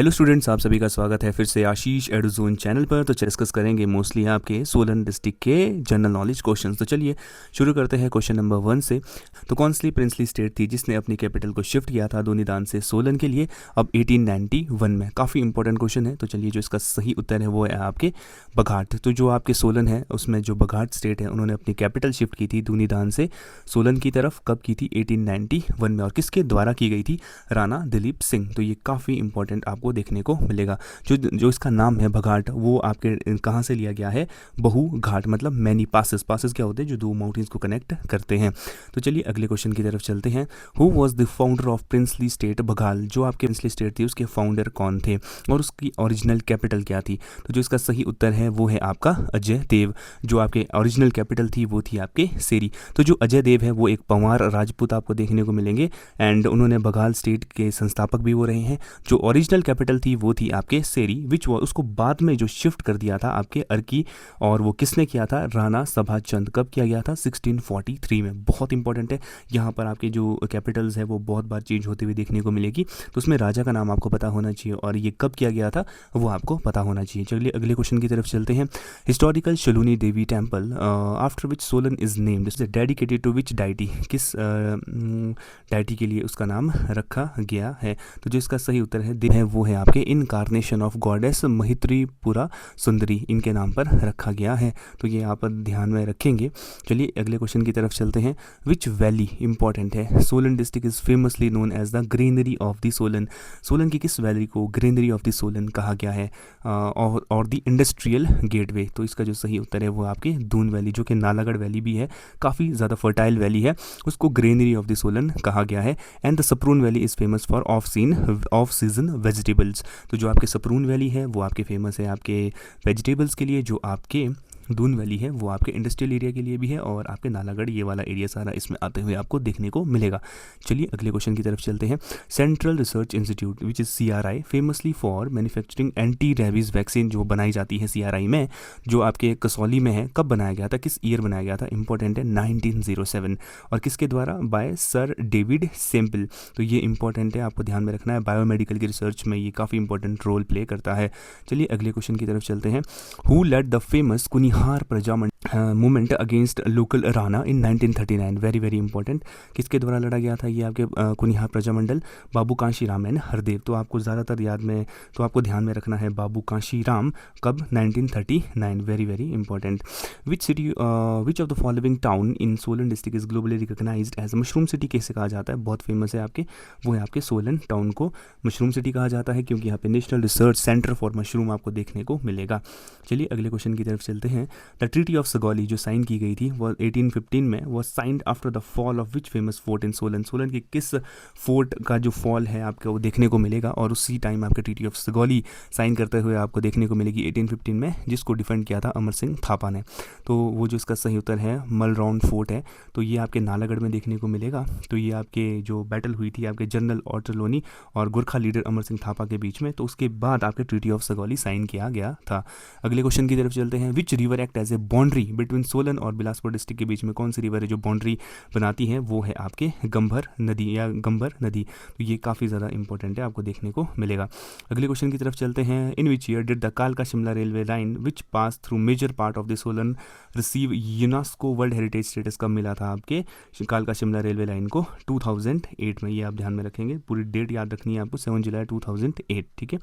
Hello students, आप सभी का स्वागत है फिर से आशीष एडुजोन चैनल पर। तो डिस्कस करेंगे मोस्टली आपके सोलन डिस्ट्रिक्ट के जनरल नॉलेज क्वेश्चंस। तो चलिए शुरू करते हैं क्वेश्चन नंबर 1 से। तो कौन सी प्रिंसली स्टेट थी जिसने अपनी कैपिटल को शिफ्ट किया था दूनीदान से सोलन के लिए अब 1891 में? काफ़ी इंपॉर्टेंट क्वेश्चन है। तो चलिए, जो इसका सही उत्तर है वो है आपके बघाट। तो जो आपके सोलन है उसमें जो बघाट स्टेट है उन्होंने अपनी कैपिटल शिफ्ट की थी दूनीदान से सोलन की तरफ। कब की थी? 1891 में। और किसके द्वारा की गई थी? राणा दिलीप सिंह। तो ये काफ़ी इंपॉर्टेंट आपको देखने को मिलेगा। जो इसका नाम है बघाट, वो आपके कहाँ से लिया गया है? बहु घाट, मतलब मैनी पासेस। पासेस क्या होते हैं? जो दो माउंटेन्स को कनेक्ट करते हैं। तो चलिए अगले क्वेश्चन की तरफ चलते हैं। Who was the founder of princely state बघाल? जो आपके प्रिंसली स्टेट थी उसके फाउंडर कौन थे और उसकी ओरिजिनल कैपिटल क्या थी? तो जो इसका सही उत्तर है वो है आपका अजय देव। जो आपके ओरिजिनल कैपिटल थी वो थी आपके सेरी। तो जो अजय देव है वो एक पंवार राजपूत आपको देखने को मिलेंगे एंड उन्होंने बघाल स्टेट के संस्थापक भी वो रहे हैं। जो ओरिजिनल कैपिटल थी वो थी आपके सेरी, विच वो उसको बाद में जो शिफ्ट कर दिया था आपके अर्की। और वो किसने किया था? राणा सभाचंद। कब किया गया था? 1643 में। बहुत इंपॉर्टेंट है। यहाँ पर आपके जो कैपिटल्स है वो बहुत बार चेंज होते हुए देखने को मिलेगी। तो उसमें राजा का नाम आपको पता होना चाहिए और ये कब किया गया था वो आपको पता होना चाहिए। चलिए अगले क्वेश्चन की तरफ चलते हैं। Historical Shoolini Devi temple after which Solan is named, dedicated to which deity? किस डाइटी के लिए उसका नाम रखा गया है? तो जो इसका सही उत्तर है वो है आपके इनकारनेशन ऑफ गॉडेस महित्रीपुरा सुंदरी, इनके नाम पर रखा गया है। तो ये आप ध्यान में रखेंगे। चलिए अगले क्वेश्चन की तरफ चलते हैं। विच वैली, इंपॉर्टेंट है, Solan district is famously known as the granary of the Solan? Solan की किस वैली को ग्रेनरी ऑफ द सोलन कहा गया है? और द इंडस्ट्रियल गेटवे? तो इसका जो सही उत्तर है वो आपके दून वैली, जो कि नालागढ़ वैली भी है, काफ़ी ज़्यादा फर्टाइल वैली है, उसको ग्रेनरी ऑफ द सोलन कहा गया है। And the Sapron valley is famous for off season vegetables. तो जो आपके सप्रून वैली है वो आपके फेमस है आपके वेजिटेबल्स के लिए। जो आपके दून वैली है वो आपके इंडस्ट्रियल एरिया के लिए भी है और आपके नालागढ़ ये वाला एरिया सारा इसमें आते हुए आपको देखने को मिलेगा। चलिए अगले क्वेश्चन की तरफ चलते हैं। Central research institute which is CRI famously for manufacturing anti rabies vaccine जो बनाई जाती है CRI में, जो आपके कसौली में है, कब बनाया गया था? किस ईयर बनाया गया था? इंपॉर्टेंट है, 1907। और किसके द्वारा? By sir David Semple. तो ये इंपॉर्टेंट है, आपको ध्यान में रखना है। बायोमेडिकल की रिसर्च में ये काफ़ी इंपॉर्टेंट रोल प्ले करता है। चलिए अगले क्वेश्चन की तरफ चलते हैं। Who led the famous Kunihar Prajamandal movement against local Rana in 1939? Very very important. किसके द्वारा लड़ा गया था ये आपके कुनिहार प्रजामंडल? बाबू कांशीराम एंड हरदेव। तो आपको ज़्यादातर याद में, तो आपको ध्यान में रखना है बाबू कांशीराम। कब? 1939। Very very important. Which of the following town in Solan district is globally recognised as mushroom city? कैसे कहा जाता है? बहुत फेमस है आपके, वो है आपके सोलन टाउन को मशरूम सिटी कहा जाता है क्योंकि यहाँ पे national research centre for mushroom आपको देखने को मिलेगा। चलिए अगले क्वेश्चन की तरफ चलते हैं। द ट्रीटी ऑफ सगौली जो साइन की गई थी वो 1815 में, वो signed after the fall of which famous fort in Solan? Solan के किस फोर्ट का जो फॉल है आपको वो देखने को मिलेगा और उसी टाइम आपके ट्रीटी ऑफ सगौली साइन करते हुए आपको देखने को मिलेगी 1815 में, जिसको डिफेंड किया था अमर सिंह थापा ने। तो वो जो इसका सही उत्तर है मलराउंड फोर्ट है। तो ये आपके नालागढ़ में देखने को मिलेगा। तो ये आपके जो बैटल हुई थी आपके जनरल ऑटरलोनी और गोरखा लीडर अमर सिंह थापा के बीच में, तो उसके बाद आपके ट्रीटी ऑफ सगौली साइन किया गया था। अगले क्वेश्चन की तरफ चलते हैं। Which river act as a boundary between Solan और बिलासपुर डिस्ट्रिक्ट? के बीच में कौन सी रिवर है जो बाउंड्री बनाती है? वो है आपके गंभर नदी या गंभर नदी। तो ये काफ़ी ज़्यादा इंपॉर्टेंट है, आपको देखने को मिलेगा। अगले क्वेश्चन की तरफ चलते हैं। In which year did the कालका Shimla railway line which pass through major part of the Solan receive UNESCO world heritage status? कब मिला था आपके कालका शिमला रेलवे लाइन को? 2008 में। ये आप ध्यान में रखेंगे, पूरी डेट याद रखनी है आपको, 7 जुलाई 2008। ठीक है।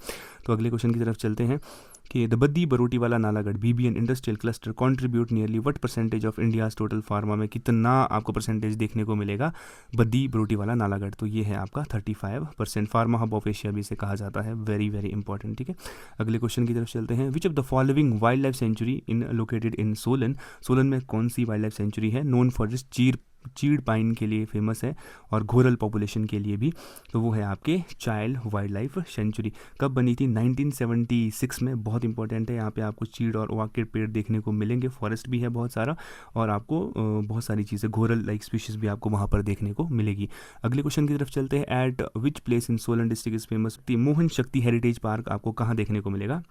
तो अगले क्वेश्चन की तरफ चलते हैं कि the Baddi Barotiwala Nalagarh BBN industrial cluster contribute nearly what percentage of India's total pharma में? कितना आपको परसेंटेज देखने को मिलेगा बद्दी बरोटीवाला नालागढ़? तो ये है आपका 35%। फार्मा हब ऑफ एशिया भी इसे कहा जाता है। Very very important. ठीक है। अगले क्वेश्चन की तरफ चलते हैं। विच of the following wild life sanctuary in located in Solan? Solan में कौन सी वाइल्ड लाइफ सेंचुरी है नोन फॉर दिस चीड़ पाइन के लिए फेमस है और घोरल पॉपुलेशन के लिए भी? तो वो है आपके चाइल्ड वाइल्ड लाइफ सेंचुरी। कब बनी थी? 1976 में। बहुत इंपॉर्टेंट है। यहाँ पे आपको चीड़ और ओक के पेड़ देखने को मिलेंगे, फॉरेस्ट भी है बहुत सारा और आपको बहुत सारी चीज़ें घोरल लाइक स्पीशीज़ भी आपको वहाँ पर देखने को मिलेगी। अगले क्वेश्चन की तरफ चलते हैं। Eight which place in Solan district is famous? Mohan शक्ति हेरिटेज पार्क आपको कहाँ देखने को मिलेगा?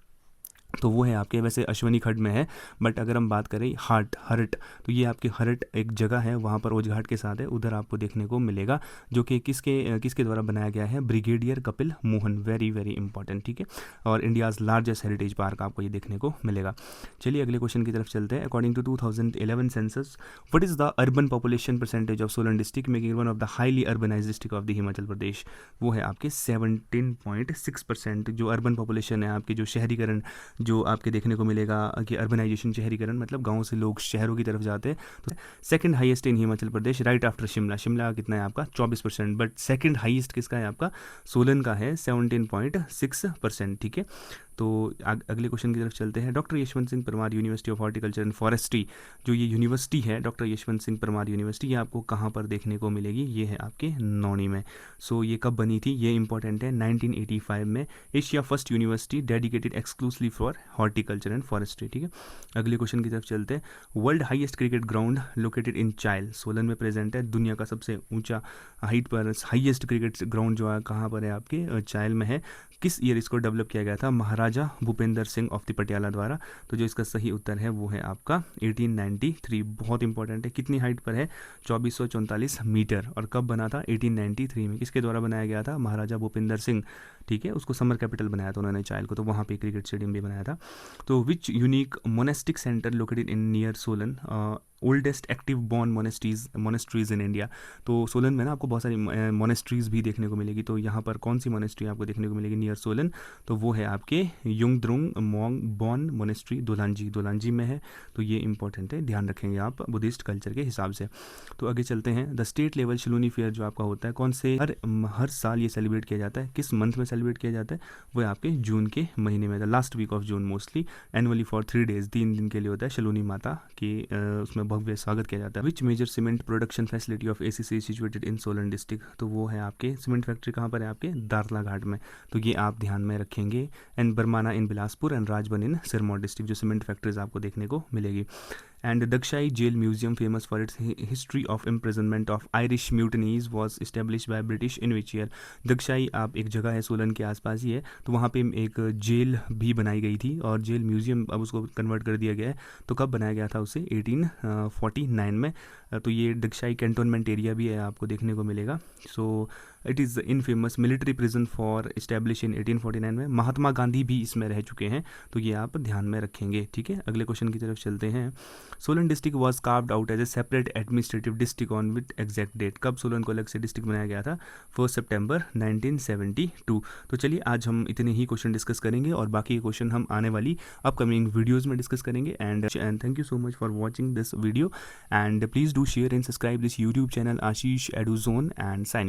तो वो है आपके वैसे अश्वनी खड्ड में है, बट अगर हम बात करें हरट, तो ये आपके हरट एक जगह है, वहाँ पर ओझघाट के साथ है, उधर आपको देखने को मिलेगा, जो कि किसके द्वारा बनाया गया है, brigadier Kapil Mohan, very very important, ठीक है। और इंडियाज़ लार्जेस्ट हेरिटेज पार्क आपको ये देखने को मिलेगा। चलिए अगले क्वेश्चन की तरफ चलते हैं। According to 2011 census, what is the urban population percentage of Solan district making one of the highly urbanize district of the Himachal Pradesh? वो है आपके 17.6%। जो अर्बन पॉपुलेशन है आपकी, जो शहरीकरण जो आपके देखने को मिलेगा कि अर्बनाइजेशन, शहरीकरण मतलब गाँव से लोग शहरों की तरफ जाते हैं, तो second highest in Himachal Pradesh, right after Shimla. Shimla कितना है आपका 24%, बट सेकंड हाईएस्ट किसका है आपका, सोलन का है 17.6%, ठीक है। तो अगले क्वेश्चन की तरफ चलते हैं। Doctor Yashwant Singh Parmar university of horticulture and forestry, जो ये यूनिवर्सिटी है डॉक्टर यशवंत सिंह परमार यूनिवर्सिटी, ये आपको कहाँ पर देखने को मिलेगी, ये है आपके नौनी में। सो ये कब बनी थी, ये इंपॉर्टेंट है, 1985 में। Asia first university dedicated exclusively for horticulture and forestry, ठीक है। अगले क्वेश्चन की तरफ चलते हैं। World highest cricket ground located in चाइल, सोलन में प्रेजेंट है। दुनिया का सबसे ऊंचा हाइट पर हाईएस्ट क्रिकेट ग्राउंड जो है कहाँ पर है आपके, चाइल में है। किस ईयर इसको डेवलप किया गया था, महाराजा भूपेंद्र सिंह ऑफ द पटियाला द्वारा। तो जो इसका सही उत्तर है वो है आपका 1893। बहुत इंपॉर्टेंट है, कितनी हाइट पर है, 2444 मीटर। और कब बना था, 1893 में। किसके द्वारा बनाया गया था, महाराजा भूपेंद्र सिंह, ठीक है। उसको समर कैपिटल बनाया था उन्होंने चाइल को, तो वहाँ पे क्रिकेट स्टेडियम भी बनाया था। तो which unique monastic centre located in near Solan, oldest active Bon monasteries in India. तो सोलन में ना आपको बहुत सारी मोनेस्ट्रीज भी देखने को मिलेगी, तो यहाँ पर कौन सी मोनेस्ट्री आपको देखने को मिलेगी नियर सोलन, तो वो है आपके युंगद्रुंग मोंग बॉर्न मोनेस्ट्री, दोलांजी में है। तो ये इंपॉर्टेंट है, ध्यान रखेंगे आप बुद्धिस्ट कल्चर के हिसाब से। तो आगे चलते हैं। द स्टेट लेवल शलूनी फेयर जो आपका होता है, कौन से हर साल ये सेलिब्रेट किया जाता है, किस मंथ में सेलिब्रेट किया जाता है, वो है आपके जून के महीने में, the last week of June mostly, annually for 3 days, 3 दिन के लिए होता है। शलूनी माता की उसमें भव्य स्वागत किया जाता है। Which major cement production facility of ACC situated in Solan district, तो वो है आपके सीमेंट फैक्ट्री कहाँ पर है आपके, दारला घाट में। तो ये आप ध्यान में रखेंगे। And Barmana in Bilaspur and Rajban in Sirmaur district, जो सीमेंट फैक्ट्रीज आपको देखने को मिलेगी। And Dagshai jail museum famous for its history of imprisonment of Irish mutinies was establish by British in which year. Dagshai आप एक जगह है सोलन के आसपास ही है, तो वहाँ पे एक जेल भी बनाई गई थी, और जेल म्यूजियम अब उसको कन्वर्ट कर दिया गया है। तो कब बनाया गया था उसे, 1849 में। तो ये दक्षाई कैंटोनमेंट एरिया भी है आपको देखने को मिलेगा। So it is in famous military prison for establish in 1849 में। महात्मा गांधी भी इसमें रह चुके हैं, तो ये आप ध्यान में रखेंगे, ठीक है। अगले क्वेश्चन की तरफ चलते हैं। Solan district was carved out as a separate administrative district on with exact date, कब सोलन को अलग से डिस्ट्रिक्ट बनाया गया था, 1 सितंबर 1972। तो चलिए आज हम इतने ही क्वेश्चन डिस्कस करेंगे, और बाकी क्वेश्चन हम आने वाली अपकमिंग वीडियोज़ में डिस्कस करेंगे। And thank you so much for watching this video, and please do share and subscribe this YouTube channel Ashish Edu Zone, and sign